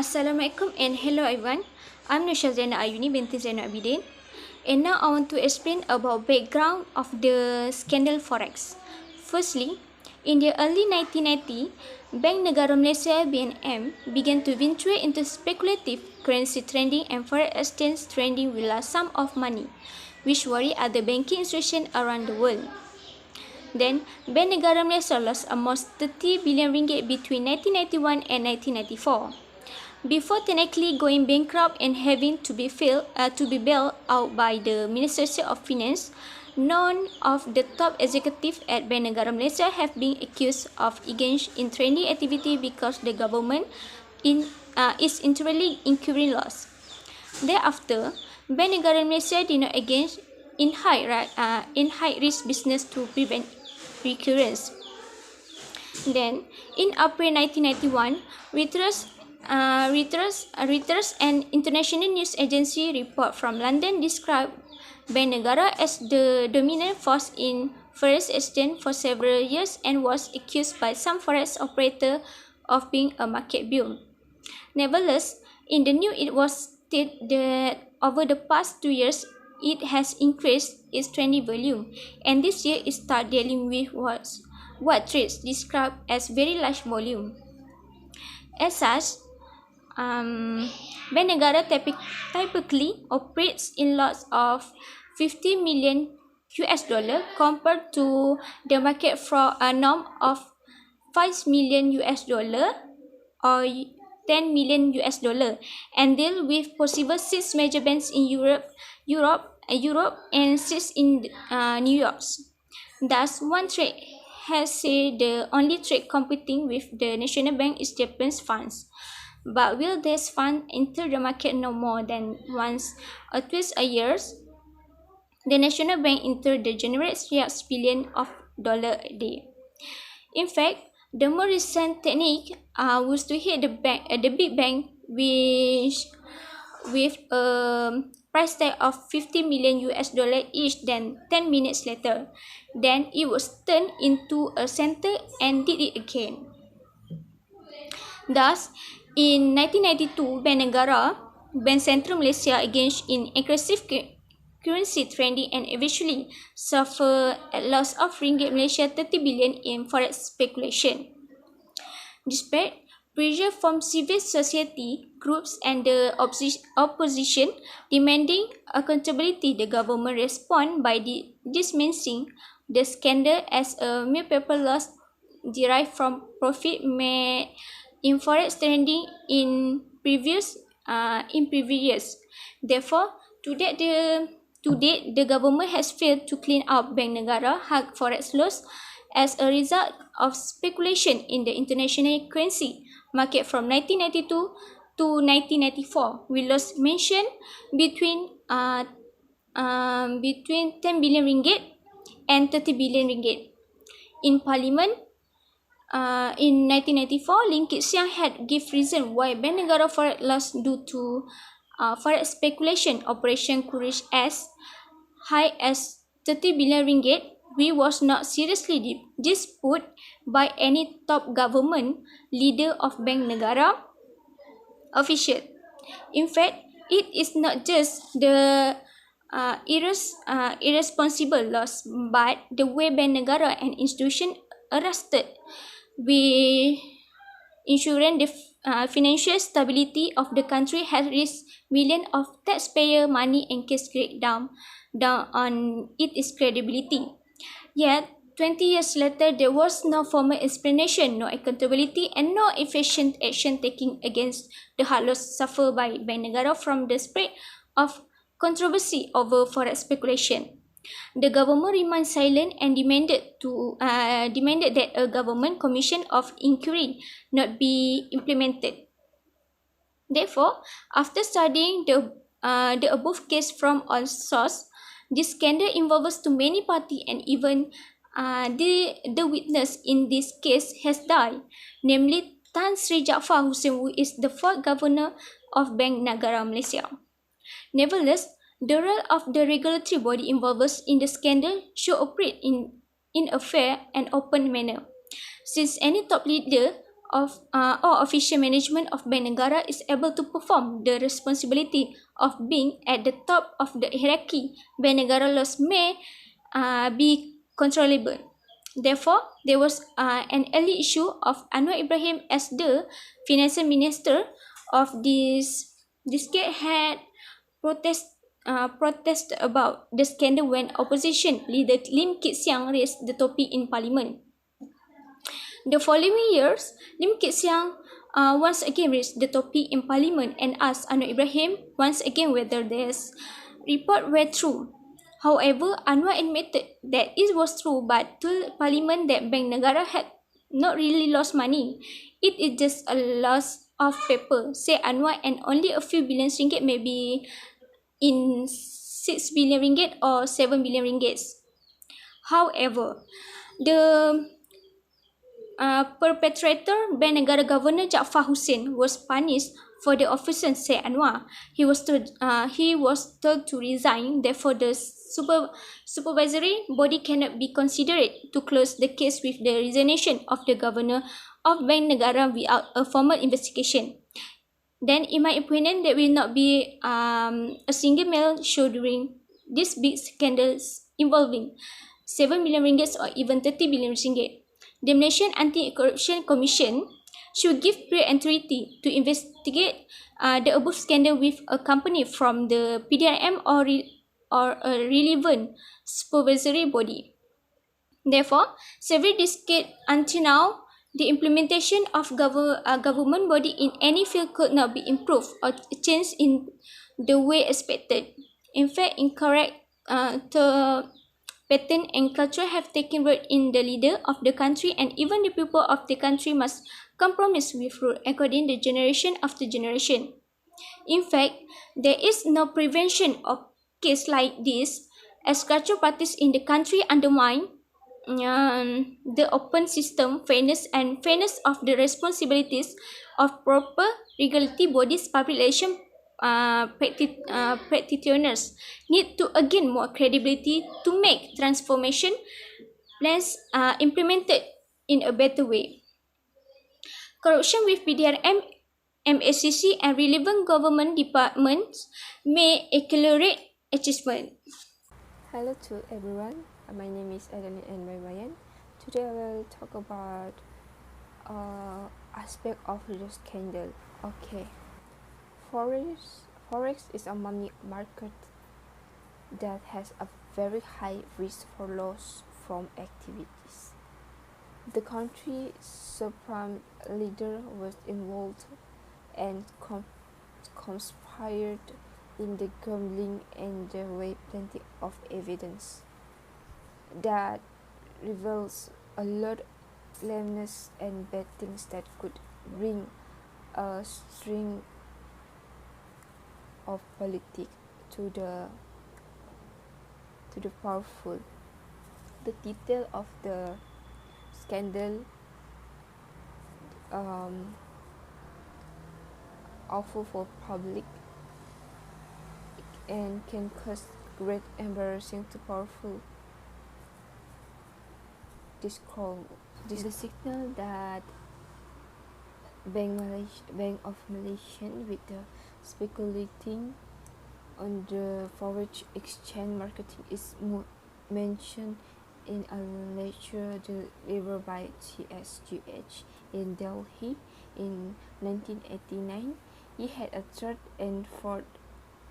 Assalamualaikum and hello everyone. I'm Nusha Zainal Ayuni binti Zainal Abidin, and now I want to explain about background of the scandal Forex. Firstly, in the early 1990, Bank Negara Malaysia (BNM) began to venture into speculative currency trading and forex exchange trading with large sum of money, which worried other banking institutions around the world. Then, Bank Negara Malaysia lost almost 30 billion ringgit between 1991 and 1994. Before technically going bankrupt and having to be bailed out by the Ministry of Finance, none of the top executives at Bank Negara Malaysia have been accused of engaging in trading activity because the government is entirely incurring loss. Thereafter, Bank Negara Malaysia did not engage in high risk business to prevent recurrence. Then, in April 1991, Reuters, an international news agency report from London described Bank Negara as the dominant force in forex exchange for several years and was accused by some forex operators of being a market bull. Nevertheless, in the news it was stated that over the past 2 years, it has increased its trading volume, and this year it started dealing with what trades described as very large volume. As such, Bank Negara typically operates in lots of 50 million US dollar compared to the market for a norm of 5 million US dollar or 10 million US dollar, and deal with possible 6 major banks in Europe and 6 in New York. Thus, one trade has said the only trade competing with the National Bank is Japan's funds. But will this fund enter the market no more than once or twice a year? The National Bank entered the generates billions of dollars a day. In fact, the more recent technique was to hit the big bank with a price tag of 50 million US dollar each. Then 10 minutes later, then it was turned into a center and did it again. Thus, in 1992, Bank Sentral Malaysia engaged in aggressive currency trading and eventually suffered a loss of ringgit Malaysia 30 billion in forex speculation. Despite pressure from civil society groups and the opposition demanding accountability, the government responded by dismissing the scandal as a mere paper loss derived from profit made in forex trading in previous years. Therefore, to date, the government has failed to clean up Bank Negara hard forex loss as a result of speculation in the international currency market from 1992 to 1994. We lost mention between 10 billion ringgit and 30 billion ringgit. In Parliament, in 1994, Lim Kit Siang had give reason why Bank Negara forex loss due to forex speculation operation could reach as high as 30 billion ringgit. We was not seriously disputed by any top government leader of Bank Negara official. In fact, it is not just the irresponsible loss, but the way Bank Negara and institution arrested with ensuring the financial stability of the country has risked millions of taxpayer money and case down on its credibility. Yet, 20 years later, there was no formal explanation, no accountability, and no efficient action taken against the hard loss suffered by Bank Negara from the spread of controversy over forex speculation. The government remained silent and demanded that a government commission of inquiry not be implemented. Therefore, after studying the above case from all sources, this scandal involves too many parties, and even the witness in this case has died, namely Tan Sri Jaafar Hussein, who is the fourth governor of Bank Negara Malaysia. Nevertheless, the role of the regulatory body involved in the scandal should operate in a fair and open manner, since any top leader or official management of Bank Negara is able to perform the responsibility of being at the top of the hierarchy, Bank Negara loss may be controllable. Therefore, there was an early issue of Anwar Ibrahim as the finance minister of this decade had protest about the scandal when opposition leader Lim Kit Siang raised the topic in parliament. The following years, Lim Kit Siang once again raised the topic in parliament and asked Anwar Ibrahim once again whether this report were true. However, Anwar admitted that it was true but told parliament that Bank Negara had not really lost money. It is just a loss of paper, said Anwar, and only a few billion ringgit may be in 6 billion ringgit or 7 billion ringgit. However, the perpetrator Bank Negara Governor Jaafar Hussain was punished for the offence, said Anwar. He was told to resign. Therefore, the supervisory body cannot be considered to close the case with the resignation of the governor of Bank Negara without a formal investigation. Then, in my opinion, there will not be a single male show during these big scandals involving 7 billion ringgit or even 30 billion ringgit. The Malaysian Anti-Corruption Commission should give priority to investigate the above scandal with a company from the PDRM or a relevant supervisory body. Therefore, several decades until now, the implementation of government body in any field could not be improved or changed in the way expected. In fact, incorrect pattern and culture have taken root in the leader of the country, and even the people of the country must compromise with rule according to generation after generation. In fact, there is no prevention of case like this, as cultural parties in the country undermine the open system, fairness of the responsibilities of proper regulatory bodies. Public relation practitioners need to gain more credibility to make transformation plans implemented in a better way. Corruption with PDRM, MACC and relevant government departments may accelerate achievement. Hello to everyone, my name is Adeline N. Baybayan. Today I will talk about aspect of the scandal. Okay, Forex is a money market that has a very high risk for loss from activities. The country's supreme leader was involved and conspired in the gambling, and there were plenty of evidence that reveals a lot of lameness and bad things that could bring a string of politics to the powerful. The detail of the scandal awful for public and can cause great embarrassing to powerful. This is the signal that Bank of Malaysia with the speculating on the forex exchange marketing is mentioned in a lecture delivered by TSGH in Delhi in 1989. He had a third and fourth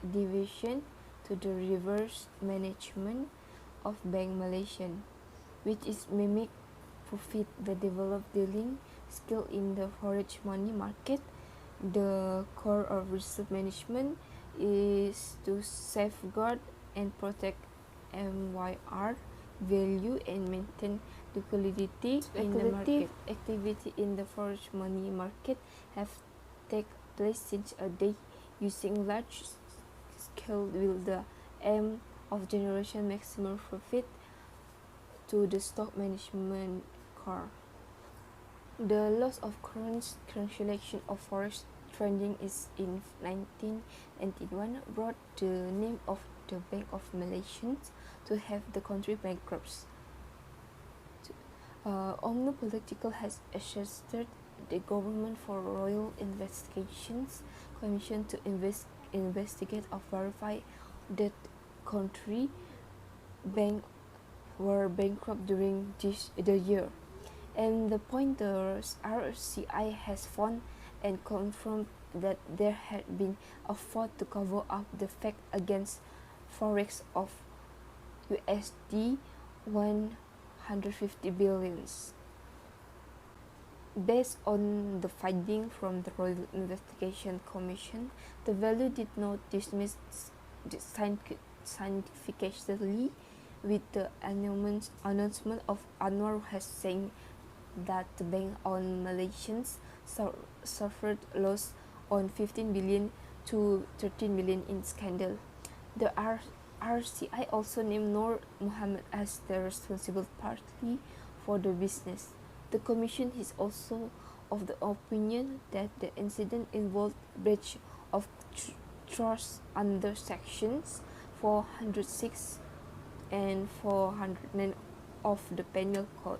division to the reverse management of Bank Malaysia, which is mimic profit the developed dealing skill in the forex money market. The core of reserve management is to safeguard and protect MYR value and maintain liquidity in the market. Activity in the forex money market have taken place since a day using large scale with the aim of generation maximum profit to the stock management core. The loss of current cancellation of forex trading is in 1991 brought the name of the Bank of Malaysia to have the country bankrupt. Omno Political has asserted the government for Royal Investigations Commission to investigate or verify that country bank were bankrupt during the year. And the pointers RCI has found and confirmed that there had been a fraud to cover up the fact against Forex of USD 150 billions. Based on the finding from the Royal Investigation Commission, the value did not dismiss scientifically with the announcement of Anwar has saying that the bank on Malaysians suffered loss on 15 billion to 13 million in scandal. The RCI also named Noor Muhammad as the responsible party for the business. The Commission is also of the opinion that the incident involved breach of trust under sections 406 and 409 of the Penal Code.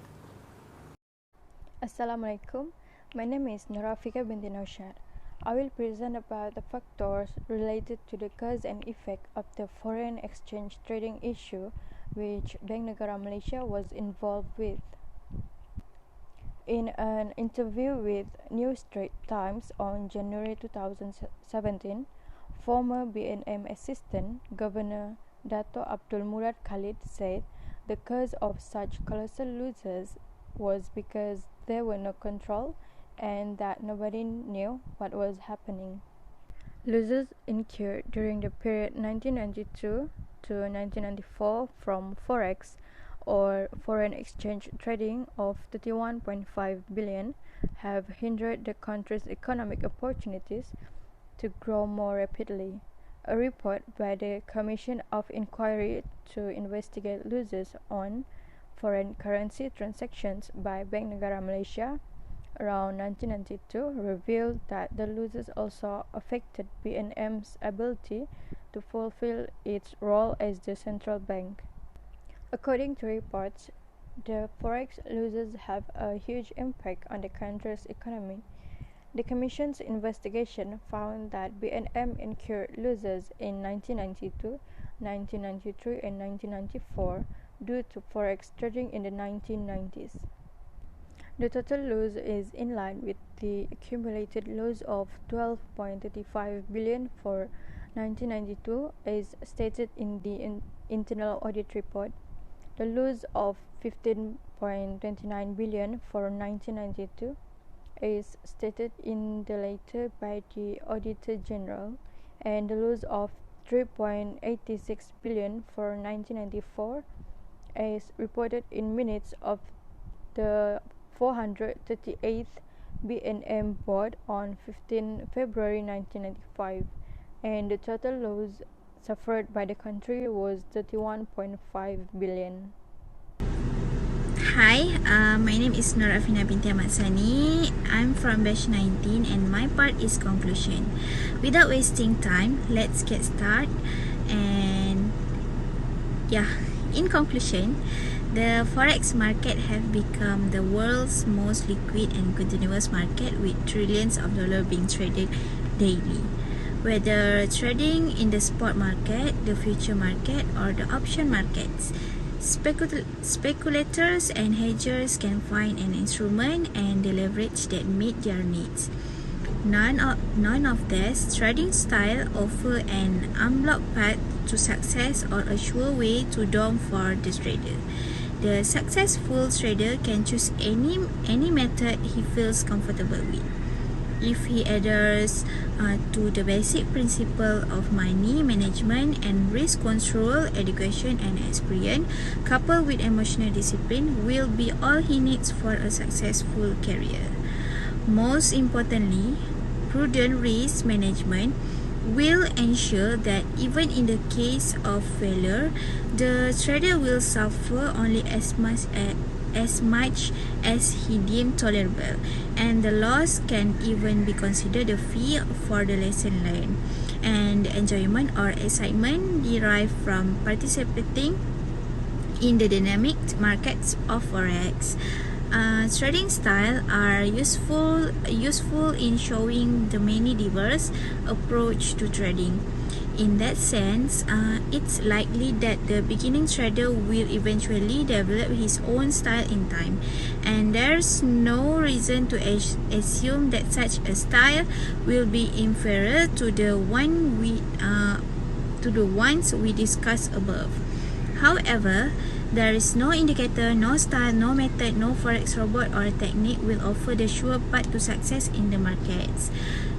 Assalamualaikum. My name is Nurafika binti Naushad. I will present about the factors related to the cause and effect of the foreign exchange trading issue which Bank Negara Malaysia was involved with. In an interview with New Straits Times on January 2017, former BNM Assistant Governor Dato Abdul Murad Khalid said the cause of such colossal losses was because there were no control and that nobody knew what was happening. Losses incurred during the period 1992 to 1994 from Forex or foreign exchange trading of 31.5 billion have hindered the country's economic opportunities to grow more rapidly. A report by the Commission of Inquiry to investigate losses on foreign currency transactions by Bank Negara Malaysia around 1992 revealed that the losses also affected BNM's ability to fulfill its role as the central bank. According to reports, the forex losses have a huge impact on the country's economy. The Commission's investigation found that BNM incurred losses in 1992, 1993 and 1994 due to forex trading in the 1990s. The total loss is in line with the accumulated loss of 12.35 billion for 1992 as stated in the internal audit report. The loss of 15.29 billion for 1992 is stated in the letter by the Auditor General, and the loss of 3.86 billion for 1994 is reported in minutes of the 438th BNM board on 15 February 1995, and the total loss suffered by the country was 31.5 billion. Hi, my name is Nur Afina binti Ahmad Sani. I'm from batch 19 and my part is conclusion. Without wasting time, let's get started. And in conclusion, the forex market have become the world's most liquid and continuous market with trillions of dollars being traded daily. Whether trading in the spot market, the future market or the option markets, speculators and hedgers can find an instrument and the leverage that meet their needs. None of these trading style offer an unblocked path to success or a sure way to dawn for the trader. The successful trader can choose any method he feels comfortable with. If he adheres to the basic principle of money management and risk control, education and experience, coupled with emotional discipline, will be all he needs for a successful career. Most importantly, prudent risk management will ensure that even in the case of failure, the trader will suffer only as much as he deemed tolerable, and the loss can even be considered a fee for the lesson learned and the enjoyment or excitement derived from participating in the dynamic markets of Forex. Trading style are useful in showing the many diverse approach to trading. In that sense, it's likely that the beginning trader will eventually develop his own style in time, and there's no reason to assume that such a style will be inferior to the ones we discussed above. However, there is no indicator, no style, no method, no forex robot or technique will offer the sure path to success in the markets.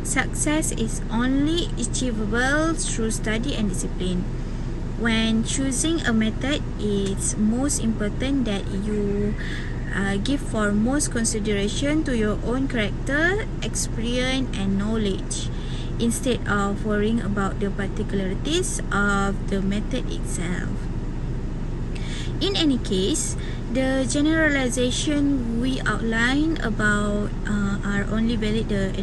Success is only achievable through study and discipline. When choosing a method, it's most important that you give foremost consideration to your own character, experience, and knowledge, instead of worrying about the particularities of the method itself. In any case, the generalization we outline about are only valid the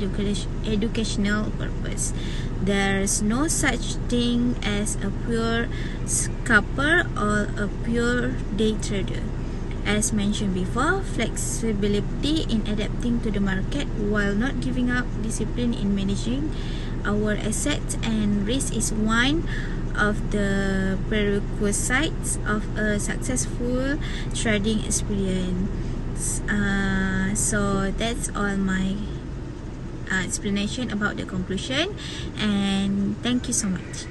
educational purpose. There's no such thing as a pure scalper or a pure day trader. As mentioned before, flexibility in adapting to the market while not giving up discipline in managing our assets and risk is one of the prerequisites of a successful trading experience. So that's all my explanation about the conclusion, and thank you so much.